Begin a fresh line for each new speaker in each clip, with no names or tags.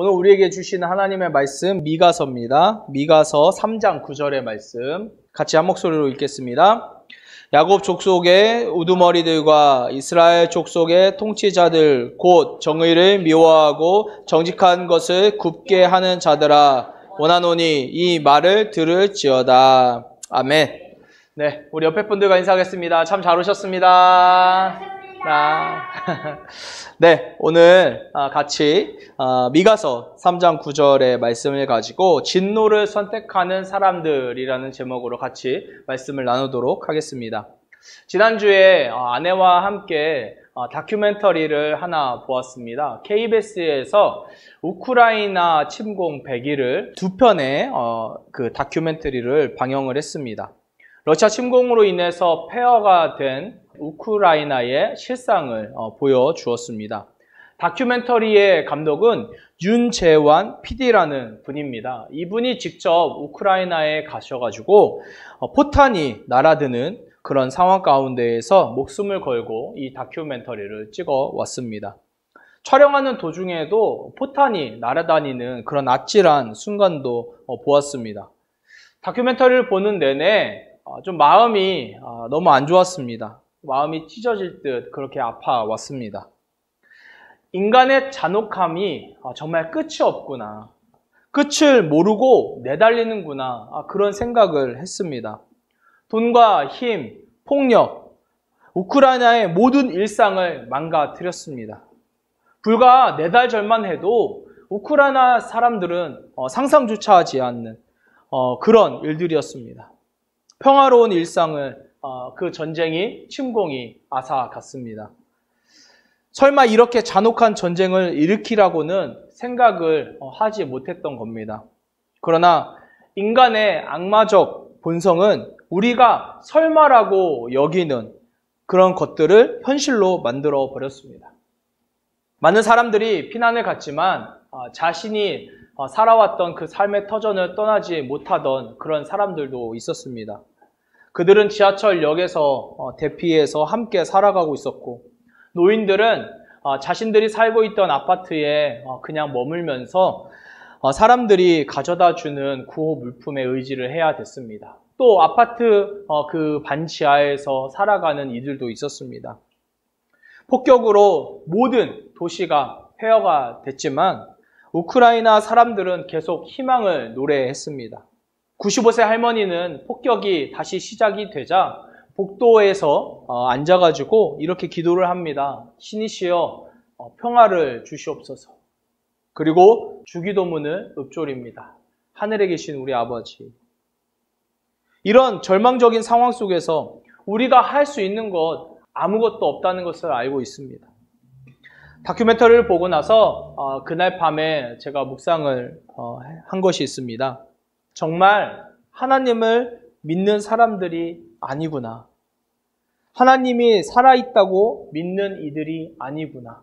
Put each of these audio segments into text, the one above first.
오늘 우리에게 주시는 하나님의 말씀 미가서입니다. 미가서 3장 9절의 말씀 같이 한 목소리로 읽겠습니다. 야곱 족속의 우두머리들과 이스라엘 족속의 통치자들 곧 정의를 미워하고 정직한 것을 굽게 하는 자들아 원하노니 이 말을 들을지어다. 아멘. 네, 우리 옆에 분들과 인사하겠습니다. 참 잘 오셨습니다. 네, 오늘 같이 미가서 3장 9절의 말씀을 가지고 진노를 선택하는 사람들이라는 제목으로 같이 말씀을 나누도록 하겠습니다. 지난주에 아내와 함께 다큐멘터리를 하나 보았습니다. KBS에서 우크라이나 침공 100일을 두 편의 그 다큐멘터리를 방영을 했습니다. 러시아 침공으로 인해서 폐허가 된 우크라이나의 실상을 보여주었습니다. 다큐멘터리의 감독은 윤재환 PD라는 분입니다. 이분이 직접 우크라이나에 가셔가지고 포탄이 날아드는 그런 상황 가운데에서 목숨을 걸고 이 다큐멘터리를 찍어 왔습니다. 촬영하는 도중에도 포탄이 날아다니는 그런 아찔한 순간도 보았습니다. 다큐멘터리를 보는 내내 좀 마음이 너무 안 좋았습니다. 마음이 찢어질 듯 그렇게 아파왔습니다. 인간의 잔혹함이 정말 끝이 없구나. 끝을 모르고 내달리는구나. 그런 생각을 했습니다. 돈과 힘, 폭력, 우크라이나의 모든 일상을 망가뜨렸습니다. 불과 4달 전만 해도 우크라이나 사람들은 상상조차 하지 않는 그런 일들이었습니다. 평화로운 일상을 그 전쟁이, 침공이 앗아갔습니다. 설마 이렇게 잔혹한 전쟁을 일으키라고는 생각을 하지 못했던 겁니다. 그러나 인간의 악마적 본성은 우리가 설마라고 여기는 그런 것들을 현실로 만들어 버렸습니다. 많은 사람들이 피난을 갔지만 자신이 살아왔던 그 삶의 터전을 떠나지 못하던 그런 사람들도 있었습니다. 그들은 지하철역에서 대피해서 함께 살아가고 있었고, 노인들은 자신들이 살고 있던 아파트에 그냥 머물면서 사람들이 가져다 주는 구호 물품에 의지를 해야 됐습니다. 또 아파트 그 반지하에서 살아가는 이들도 있었습니다. 폭격으로 모든 도시가 폐허가 됐지만 우크라이나 사람들은 계속 희망을 노래했습니다. 95세 할머니는 폭격이 다시 시작이 되자 복도에서 앉아가지고 이렇게 기도를 합니다. 신이시여 평화를 주시옵소서. 그리고 주기도문을 읊조립니다. 하늘에 계신 우리 아버지. 이런 절망적인 상황 속에서 우리가 할 수 있는 것 아무것도 없다는 것을 알고 있습니다. 다큐멘터리를 보고 나서 그날 밤에 제가 묵상을 한 것이 있습니다. 정말 하나님을 믿는 사람들이 아니구나. 하나님이 살아있다고 믿는 이들이 아니구나.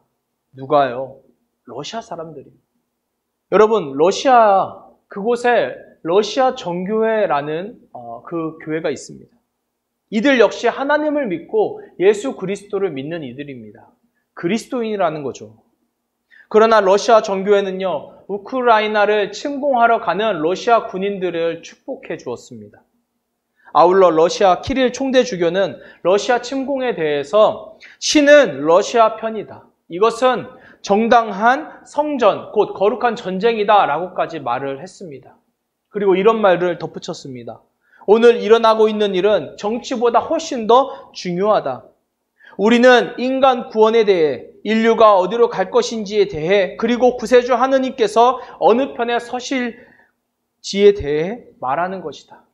누가요? 러시아 사람들이. 여러분, 러시아, 그곳에 러시아 정교회라는 그 교회가 있습니다. 이들 역시 하나님을 믿고 예수 그리스도를 믿는 이들입니다. 그리스도인이라는 거죠. 그러나 러시아 정교회는요, 우크라이나를 침공하러 가는 러시아 군인들을 축복해 주었습니다. 아울러 러시아 키릴 총대 주교는 러시아 침공에 대해서 신은 러시아 편이다. 이것은 정당한 성전, 곧 거룩한 전쟁이다 라고까지 말을 했습니다. 그리고 이런 말을 덧붙였습니다. 오늘 일어나고 있는 일은 정치보다 훨씬 더 중요하다. 우리는 인간 구원에 대해, 인류가 어디로 갈 것인지에 대해, 그리고 구세주 하느님께서 어느 편에 서실지에 대해 말하는 것이다.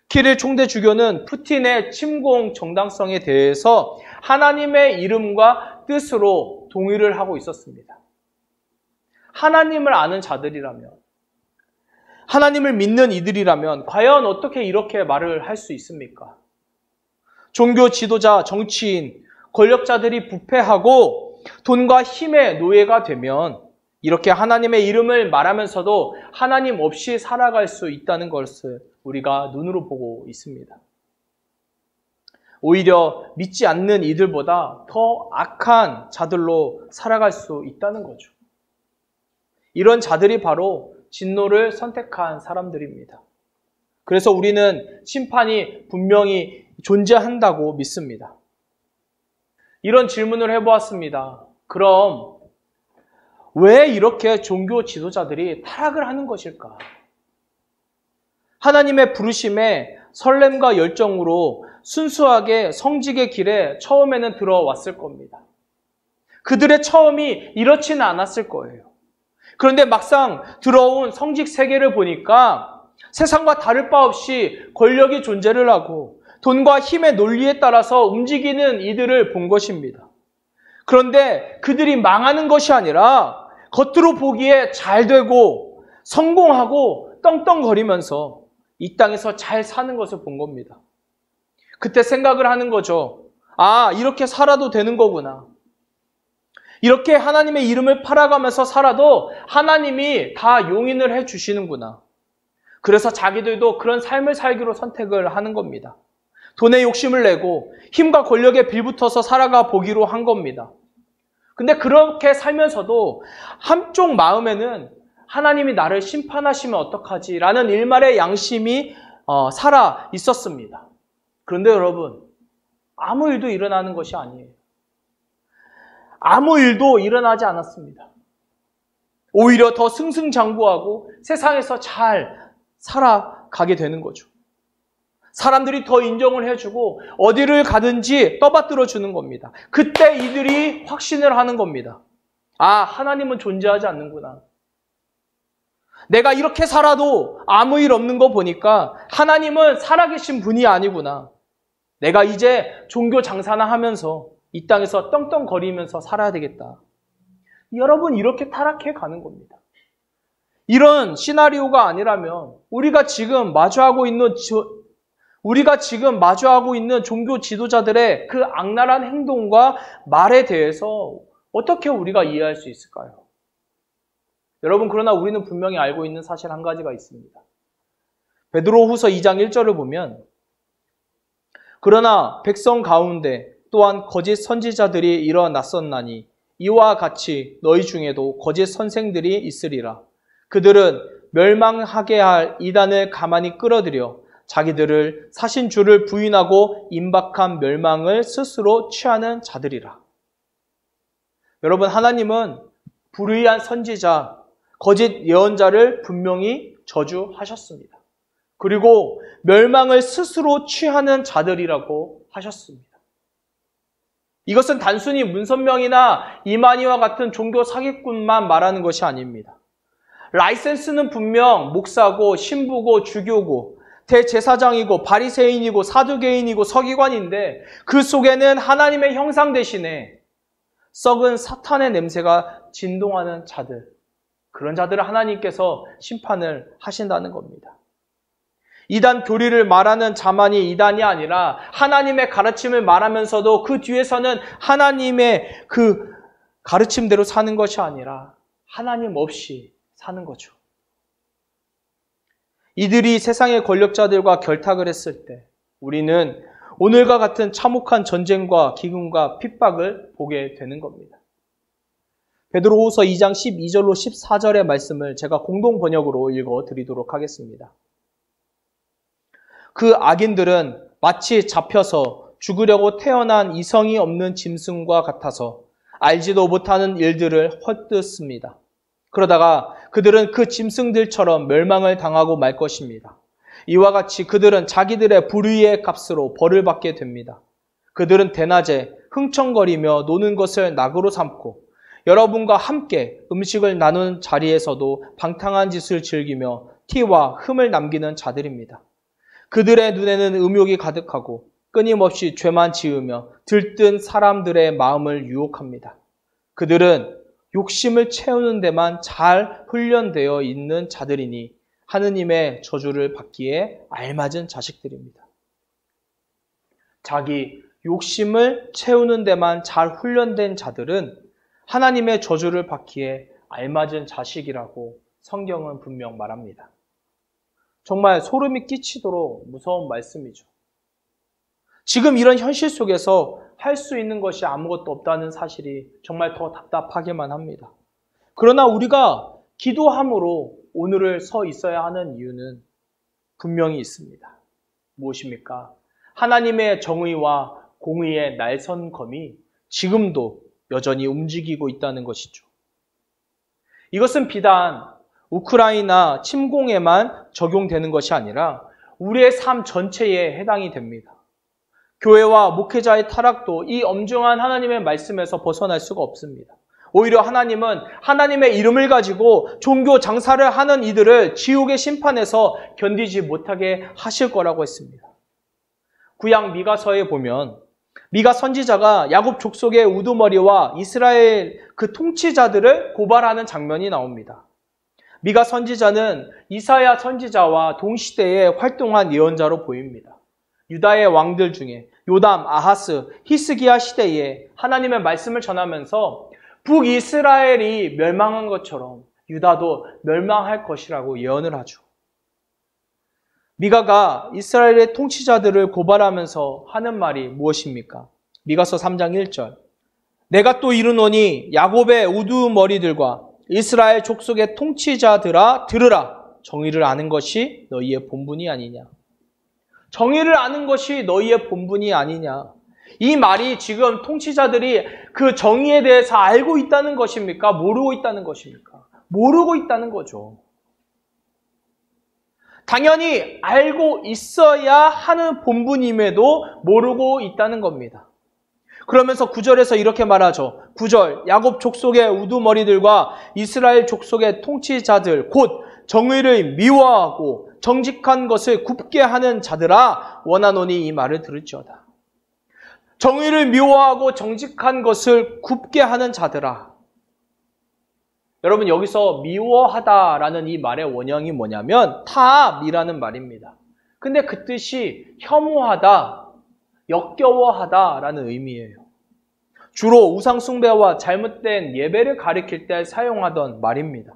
키릴 총대 주교는 푸틴의 침공 정당성에 대해서 하나님의 이름과 뜻으로 동의를 하고 있었습니다. 하나님을 아는 자들이라면, 하나님을 믿는 이들이라면 과연 어떻게 이렇게 말을 할 수 있습니까? 종교 지도자, 정치인, 권력자들이 부패하고 돈과 힘의 노예가 되면 이렇게 하나님의 이름을 말하면서도 하나님 없이 살아갈 수 있다는 것을 우리가 눈으로 보고 있습니다. 오히려 믿지 않는 이들보다 더 악한 자들로 살아갈 수 있다는 거죠. 이런 자들이 바로 진노를 선택한 사람들입니다. 그래서 우리는 심판이 분명히 존재한다고 믿습니다. 이런 질문을 해보았습니다. 그럼 왜 이렇게 종교 지도자들이 타락을 하는 것일까? 하나님의 부르심에 설렘과 열정으로 순수하게 성직의 길에 처음에는 들어왔을 겁니다. 그들의 처음이 이렇지는 않았을 거예요. 그런데 막상 들어온 성직 세계를 보니까 세상과 다를 바 없이 권력이 존재를 하고 돈과 힘의 논리에 따라서 움직이는 이들을 본 것입니다. 그런데 그들이 망하는 것이 아니라 겉으로 보기에 잘 되고 성공하고 떵떵거리면서 이 땅에서 잘 사는 것을 본 겁니다. 그때 생각을 하는 거죠. 아, 이렇게 살아도 되는 거구나. 이렇게 하나님의 이름을 팔아가면서 살아도 하나님이 다 용인을 해 주시는구나. 그래서 자기들도 그런 삶을 살기로 선택을 하는 겁니다. 돈에 욕심을 내고 힘과 권력에 빌붙어서 살아가 보기로 한 겁니다. 근데 그렇게 살면서도 한쪽 마음에는 하나님이 나를 심판하시면 어떡하지? 라는 일말의 양심이 살아 있었습니다. 그런데 여러분, 아무 일도 일어나는 것이 아니에요. 아무 일도 일어나지 않았습니다. 오히려 더 승승장구하고 세상에서 잘 살아가게 되는 거죠. 사람들이 더 인정을 해주고 어디를 가든지 떠받들어 주는 겁니다. 그때 이들이 확신을 하는 겁니다. 아, 하나님은 존재하지 않는구나. 내가 이렇게 살아도 아무 일 없는 거 보니까 하나님은 살아계신 분이 아니구나. 내가 이제 종교 장사나 하면서 이 땅에서 떵떵거리면서 살아야 되겠다. 여러분, 이렇게 타락해 가는 겁니다. 이런 시나리오가 아니라면 우리가 지금 마주하고 있는 종교 지도자들의 그 악랄한 행동과 말에 대해서 어떻게 우리가 이해할 수 있을까요? 여러분, 그러나 우리는 분명히 알고 있는 사실 한 가지가 있습니다. 베드로후서 2장 1절을 보면 그러나 백성 가운데 또한 거짓 선지자들이 일어났었나니 이와 같이 너희 중에도 거짓 선생들이 있으리라. 그들은 멸망하게 할 이단을 가만히 끌어들여 자기들을 사신 주를 부인하고 임박한 멸망을 스스로 취하는 자들이라. 여러분, 하나님은 불의한 선지자, 거짓 예언자를 분명히 저주하셨습니다. 그리고 멸망을 스스로 취하는 자들이라고 하셨습니다. 이것은 단순히 문선명이나 이만희와 같은 종교 사기꾼만 말하는 것이 아닙니다. 라이센스는 분명 목사고 신부고 주교고 대제사장이고 바리새인이고 사두개인이고 서기관인데 그 속에는 하나님의 형상 대신에 썩은 사탄의 냄새가 진동하는 자들, 그런 자들을 하나님께서 심판을 하신다는 겁니다. 이단 교리를 말하는 자만이 이단이 아니라 하나님의 가르침을 말하면서도 그 뒤에서는 하나님의 그 가르침대로 사는 것이 아니라 하나님 없이 사는 거죠. 이들이 세상의 권력자들과 결탁을 했을 때 우리는 오늘과 같은 참혹한 전쟁과 기근과 핍박을 보게 되는 겁니다. 베드로후서 2장 12절로 14절의 말씀을 제가 공동 번역으로 읽어드리도록 하겠습니다. 그 악인들은 마치 잡혀서 죽으려고 태어난 이성이 없는 짐승과 같아서 알지도 못하는 일들을 헛듣습니다. 그러다가 그들은 그 짐승들처럼 멸망을 당하고 말 것입니다. 이와 같이 그들은 자기들의 불의의 값으로 벌을 받게 됩니다. 그들은 대낮에 흥청거리며 노는 것을 낙으로 삼고 여러분과 함께 음식을 나누는 자리에서도 방탕한 짓을 즐기며 티와 흠을 남기는 자들입니다. 그들의 눈에는 음욕이 가득하고 끊임없이 죄만 지으며 들뜬 사람들의 마음을 유혹합니다. 그들은 욕심을 채우는 데만 잘 훈련되어 있는 자들이니 하느님의 저주를 받기에 알맞은 자식들입니다. 자기 욕심을 채우는 데만 잘 훈련된 자들은 하나님의 저주를 받기에 알맞은 자식이라고 성경은 분명 말합니다. 정말 소름이 끼치도록 무서운 말씀이죠. 지금 이런 현실 속에서 할 수 있는 것이 아무것도 없다는 사실이 정말 더 답답하기만 합니다. 그러나 우리가 기도함으로 오늘을 서 있어야 하는 이유는 분명히 있습니다. 무엇입니까? 하나님의 정의와 공의의 날선검이 지금도 여전히 움직이고 있다는 것이죠. 이것은 비단 우크라이나 침공에만 적용되는 것이 아니라 우리의 삶 전체에 해당이 됩니다. 교회와 목회자의 타락도 이 엄중한 하나님의 말씀에서 벗어날 수가 없습니다. 오히려 하나님은 하나님의 이름을 가지고 종교 장사를 하는 이들을 지옥의 심판에서 견디지 못하게 하실 거라고 했습니다. 구약 미가서에 보면 미가 선지자가 야곱 족속의 우두머리와 이스라엘 그 통치자들을 고발하는 장면이 나옵니다. 미가 선지자는 이사야 선지자와 동시대에 활동한 예언자로 보입니다. 유다의 왕들 중에 요담, 아하스, 히스기야 시대에 하나님의 말씀을 전하면서 북이스라엘이 멸망한 것처럼 유다도 멸망할 것이라고 예언을 하죠. 미가가 이스라엘의 통치자들을 고발하면서 하는 말이 무엇입니까? 미가서 3장 1절. 내가 또 이르노니 야곱의 우두머리들과 이스라엘 족속의 통치자들아 들으라. 정의를 아는 것이 너희의 본분이 아니냐. 정의를 아는 것이 너희의 본분이 아니냐. 이 말이 지금 통치자들이 그 정의에 대해서 알고 있다는 것입니까? 모르고 있다는 것입니까? 모르고 있다는 거죠. 당연히 알고 있어야 하는 본분임에도 모르고 있다는 겁니다. 그러면서 9절에서 이렇게 말하죠. 9절, 야곱 족속의 우두머리들과 이스라엘 족속의 통치자들 곧 정의를 미워하고 정직한 것을 굽게 하는 자들아 원하노니 이 말을 들을지어다. 정의를 미워하고 정직한 것을 굽게 하는 자들아. 여러분 여기서 미워하다라는 이 말의 원형이 뭐냐면 타미라는 말입니다. 근데 그 뜻이 혐오하다, 역겨워하다라는 의미예요. 주로 우상숭배와 잘못된 예배를 가리킬 때 사용하던 말입니다.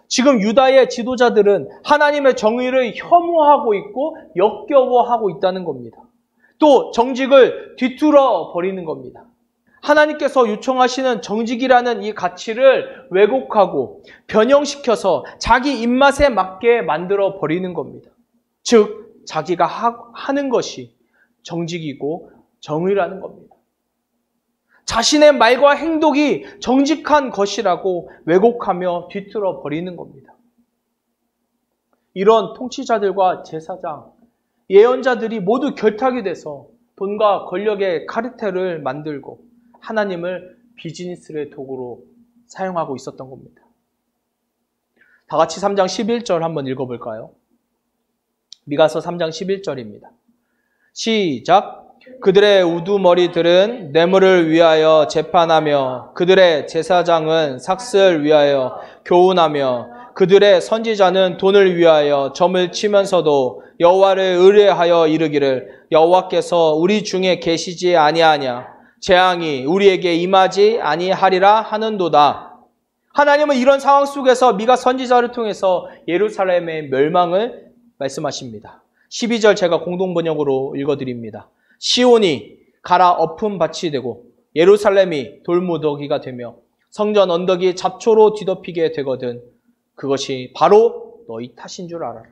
지금 유다의 지도자들은 하나님의 정의를 혐오하고 있고 역겨워하고 있다는 겁니다. 또 정직을 뒤틀어 버리는 겁니다. 하나님께서 요청하시는 정직이라는 이 가치를 왜곡하고 변형시켜서 자기 입맛에 맞게 만들어 버리는 겁니다. 즉 자기가 하는 것이 정직이고 정의라는 겁니다. 자신의 말과 행동이 정직한 것이라고 왜곡하며 뒤틀어 버리는 겁니다. 이런 통치자들과 제사장, 예언자들이 모두 결탁이 돼서 돈과 권력의 카르텔을 만들고 하나님을 비즈니스의 도구로 사용하고 있었던 겁니다. 다 같이 3장 11절 한번 읽어볼까요? 미가서 3장 11절입니다. 시작! 그들의 우두머리들은 뇌물을 위하여 재판하며 그들의 제사장은 삭슬을 위하여 교훈하며 그들의 선지자는 돈을 위하여 점을 치면서도 여호와를 의뢰하여 이르기를 여호와께서 우리 중에 계시지 아니하냐 재앙이 우리에게 임하지 아니하리라 하는도다. 하나님은 이런 상황 속에서 미가 선지자를 통해서 예루살렘의 멸망을 말씀하십니다. 12절 제가 공동번역으로 읽어드립니다. 시온이 갈아 엎은 밭이 되고 예루살렘이 돌무더기가 되며 성전 언덕이 잡초로 뒤덮이게 되거든 그것이 바로 너희 탓인 줄 알아라.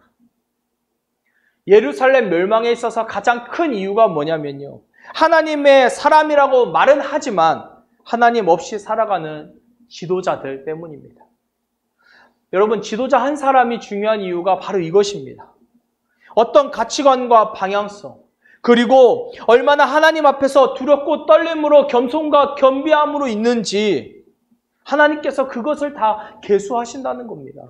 예루살렘 멸망에 있어서 가장 큰 이유가 뭐냐면요. 하나님의 사람이라고 말은 하지만 하나님 없이 살아가는 지도자들 때문입니다. 여러분, 지도자 한 사람이 중요한 이유가 바로 이것입니다. 어떤 가치관과 방향성, 그리고 얼마나 하나님 앞에서 두렵고 떨림으로 겸손과 겸비함으로 있는지 하나님께서 그것을 다 계수하신다는 겁니다.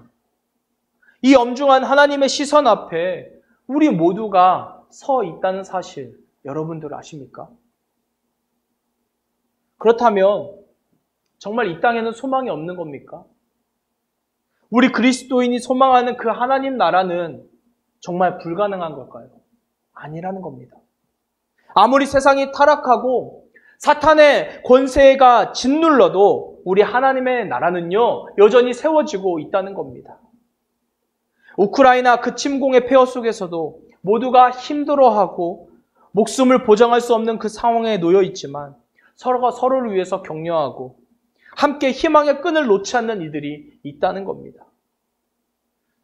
이 엄중한 하나님의 시선 앞에 우리 모두가 서 있다는 사실 여러분들 아십니까? 그렇다면 정말 이 땅에는 소망이 없는 겁니까? 우리 그리스도인이 소망하는 그 하나님 나라는 정말 불가능한 걸까요? 아니라는 겁니다. 아무리 세상이 타락하고 사탄의 권세가 짓눌러도 우리 하나님의 나라는요 여전히 세워지고 있다는 겁니다. 우크라이나 그 침공의 폐허 속에서도 모두가 힘들어하고 목숨을 보장할 수 없는 그 상황에 놓여 있지만 서로가 서로를 위해서 격려하고 함께 희망의 끈을 놓지 않는 이들이 있다는 겁니다.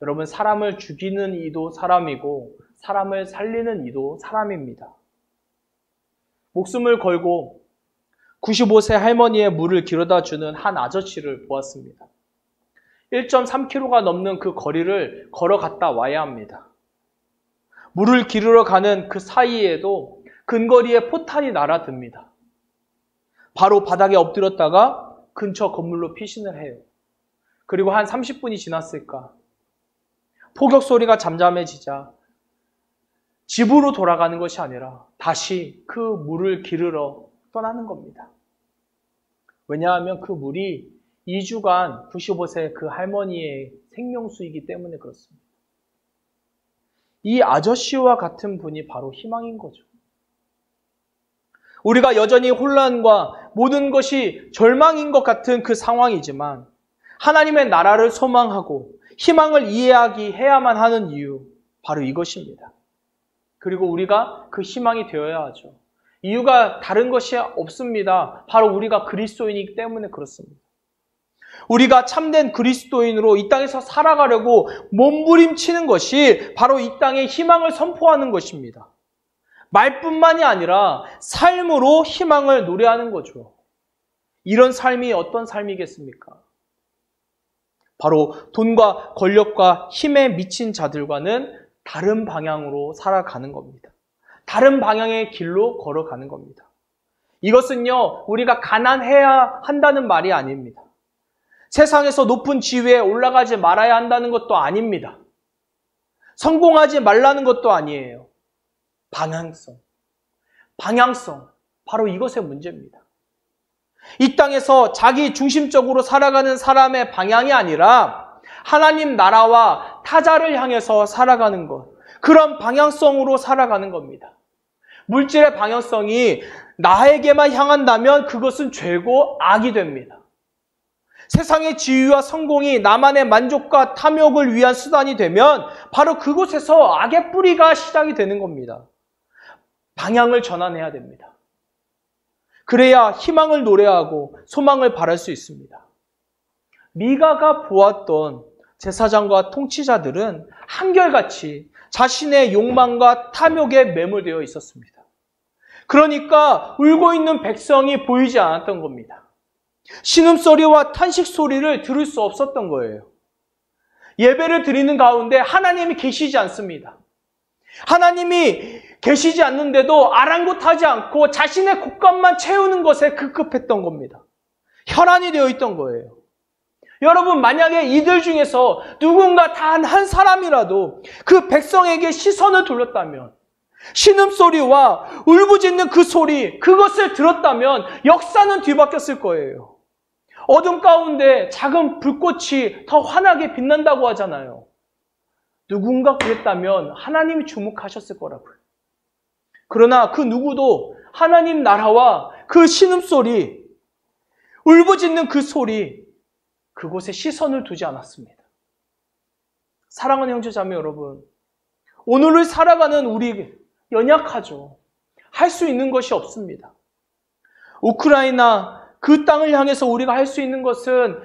여러분, 사람을 죽이는 이도 사람이고 사람을 살리는 이도 사람입니다. 목숨을 걸고 95세 할머니의 물을 길어다 주는 한 아저씨를 보았습니다. 1.3km가 넘는 그 거리를 걸어갔다 와야 합니다. 물을 기르러 가는 그 사이에도 근거리에 포탄이 날아듭니다. 바로 바닥에 엎드렸다가 근처 건물로 피신을 해요. 그리고 한 30분이 지났을까? 포격 소리가 잠잠해지자 집으로 돌아가는 것이 아니라 다시 그 물을 기르러 떠나는 겁니다. 왜냐하면 그 물이 2주간 95세 그 할머니의 생명수이기 때문에 그렇습니다. 이 아저씨와 같은 분이 바로 희망인 거죠. 우리가 여전히 혼란과 모든 것이 절망인 것 같은 그 상황이지만 하나님의 나라를 소망하고 희망을 해야만 하는 이유, 바로 이것입니다. 그리고 우리가 그 희망이 되어야 하죠. 이유가 다른 것이 없습니다. 바로 우리가 그리스도인이기 때문에 그렇습니다. 우리가 참된 그리스도인으로 이 땅에서 살아가려고 몸부림치는 것이 바로 이 땅에 희망을 선포하는 것입니다. 말뿐만이 아니라 삶으로 희망을 노래하는 거죠. 이런 삶이 어떤 삶이겠습니까? 바로 돈과 권력과 힘에 미친 자들과는 다른 방향으로 살아가는 겁니다. 다른 방향의 길로 걸어가는 겁니다. 이것은요, 우리가 가난해야 한다는 말이 아닙니다. 세상에서 높은 지위에 올라가지 말아야 한다는 것도 아닙니다. 성공하지 말라는 것도 아니에요. 방향성, 바로 이것의 문제입니다. 이 땅에서 자기 중심적으로 살아가는 사람의 방향이 아니라 하나님 나라와 타자를 향해서 살아가는 것, 그런 방향성으로 살아가는 겁니다. 물질의 방향성이 나에게만 향한다면 그것은 죄고 악이 됩니다. 세상의 지위와 성공이 나만의 만족과 탐욕을 위한 수단이 되면 바로 그곳에서 악의 뿌리가 시작이 되는 겁니다. 방향을 전환해야 됩니다. 그래야 희망을 노래하고 소망을 바랄 수 있습니다. 미가가 보았던 제사장과 통치자들은 한결같이 자신의 욕망과 탐욕에 매몰되어 있었습니다. 그러니까 울고 있는 백성이 보이지 않았던 겁니다. 신음소리와 탄식소리를 들을 수 없었던 거예요. 예배를 드리는 가운데 하나님이 계시지 않습니다. 하나님이 계시지 않는데도 아랑곳하지 않고 자신의 곳간만 채우는 것에 급급했던 겁니다. 혈안이 되어 있던 거예요. 여러분, 만약에 이들 중에서 누군가 단 한 사람이라도 그 백성에게 시선을 돌렸다면, 신음소리와 울부짖는 그 소리, 그것을 들었다면 역사는 뒤바뀌었을 거예요. 어둠 가운데 작은 불꽃이 더 환하게 빛난다고 하잖아요. 누군가 그랬다면 하나님이 주목하셨을 거라고요. 그러나 그 누구도 하나님 나라와 그 신음소리, 울부짖는 그 소리, 그곳에 시선을 두지 않았습니다. 사랑하는 형제자매 여러분, 오늘을 살아가는 우리 연약하죠. 할 수 있는 것이 없습니다. 우크라이나 그 땅을 향해서 우리가 할 수 있는 것은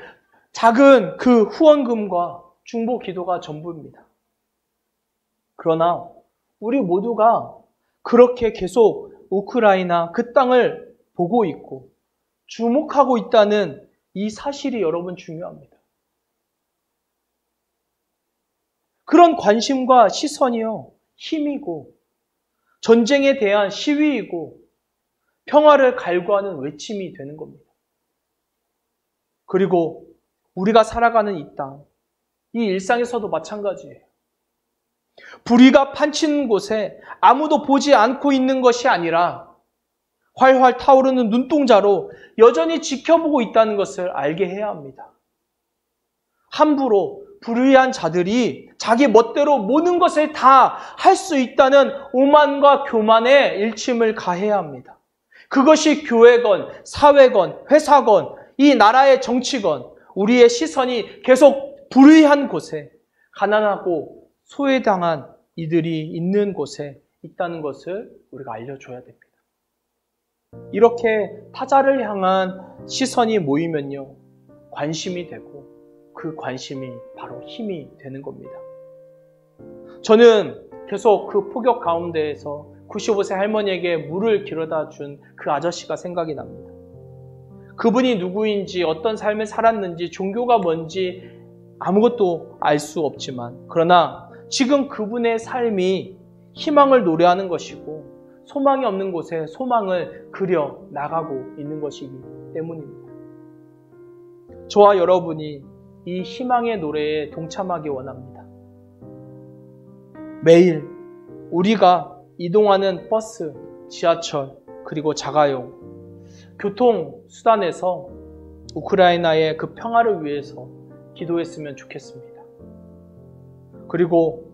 작은 그 후원금과 중보 기도가 전부입니다. 그러나 우리 모두가 그렇게 계속 우크라이나 그 땅을 보고 있고 주목하고 있다는 이 사실이 여러분 중요합니다. 그런 관심과 시선이요, 힘이고 전쟁에 대한 시위이고 평화를 갈구하는 외침이 되는 겁니다. 그리고 우리가 살아가는 이 땅, 이 일상에서도 마찬가지예요. 불의가 판치는 곳에 아무도 보지 않고 있는 것이 아니라 활활 타오르는 눈동자로 여전히 지켜보고 있다는 것을 알게 해야 합니다. 함부로 불의한 자들이 자기 멋대로 모든 것을 다 할 수 있다는 오만과 교만에 일침을 가해야 합니다. 그것이 교회건, 사회건, 회사건, 이 나라의 정치건, 우리의 시선이 계속 불의한 곳에, 가난하고 소외당한 이들이 있는 곳에 있다는 것을 우리가 알려줘야 됩니다. 이렇게 타자를 향한 시선이 모이면요, 관심이 되고 그 관심이 바로 힘이 되는 겁니다. 저는 계속 그 폭격 가운데에서 95세 할머니에게 물을 길어다 준 그 아저씨가 생각이 납니다. 그분이 누구인지, 어떤 삶을 살았는지, 종교가 뭔지 아무것도 알 수 없지만, 그러나 지금 그분의 삶이 희망을 노래하는 것이고 소망이 없는 곳에 소망을 그려 나가고 있는 것이기 때문입니다. 저와 여러분이 이 희망의 노래에 동참하기 원합니다. 매일 우리가 이동하는 버스, 지하철, 그리고 자가용, 교통수단에서 우크라이나의 그 평화를 위해서 기도했으면 좋겠습니다. 그리고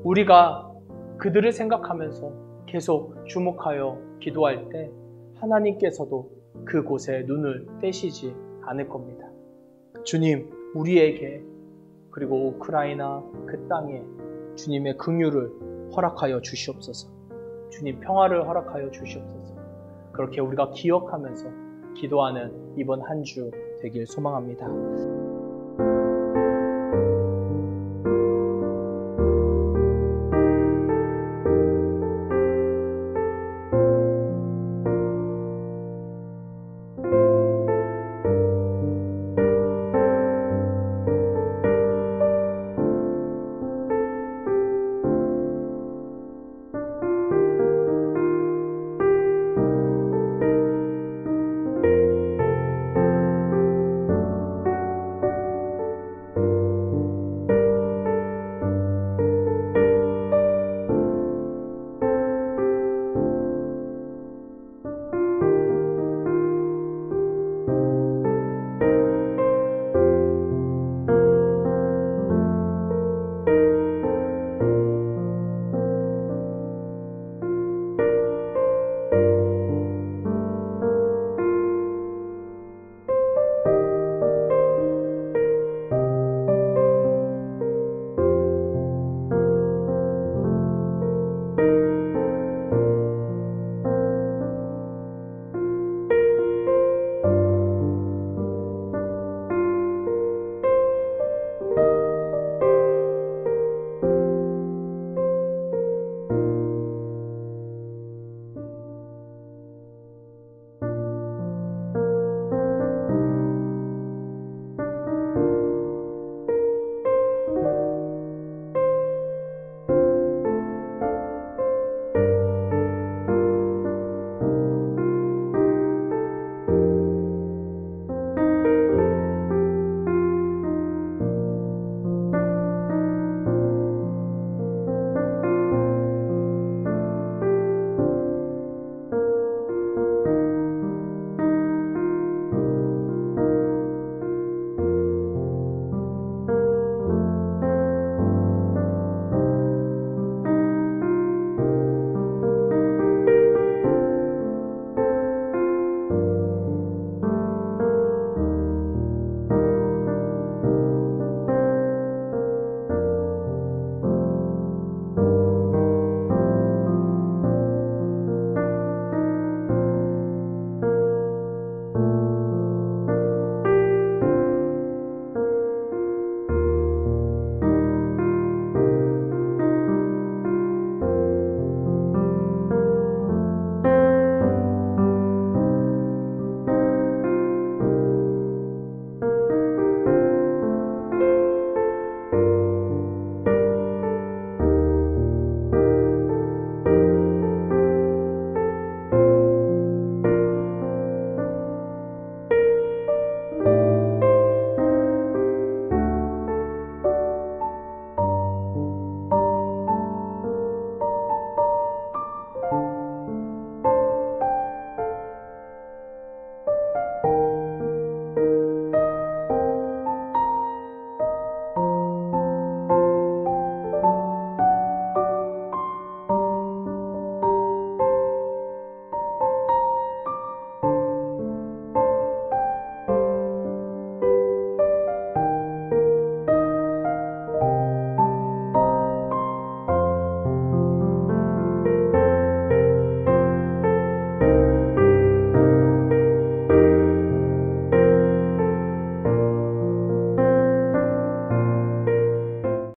우리가 그들을 생각하면서 계속 주목하여 기도할 때 하나님께서도 그곳에 눈을 떼시지 않을 겁니다. 주님, 우리에게 그리고 우크라이나 그 땅에 주님의 긍휼을 허락하여 주시옵소서. 주님 평화를 허락하여 주시옵소서. 그렇게 우리가 기억하면서 기도하는 이번 한 주 되길 소망합니다.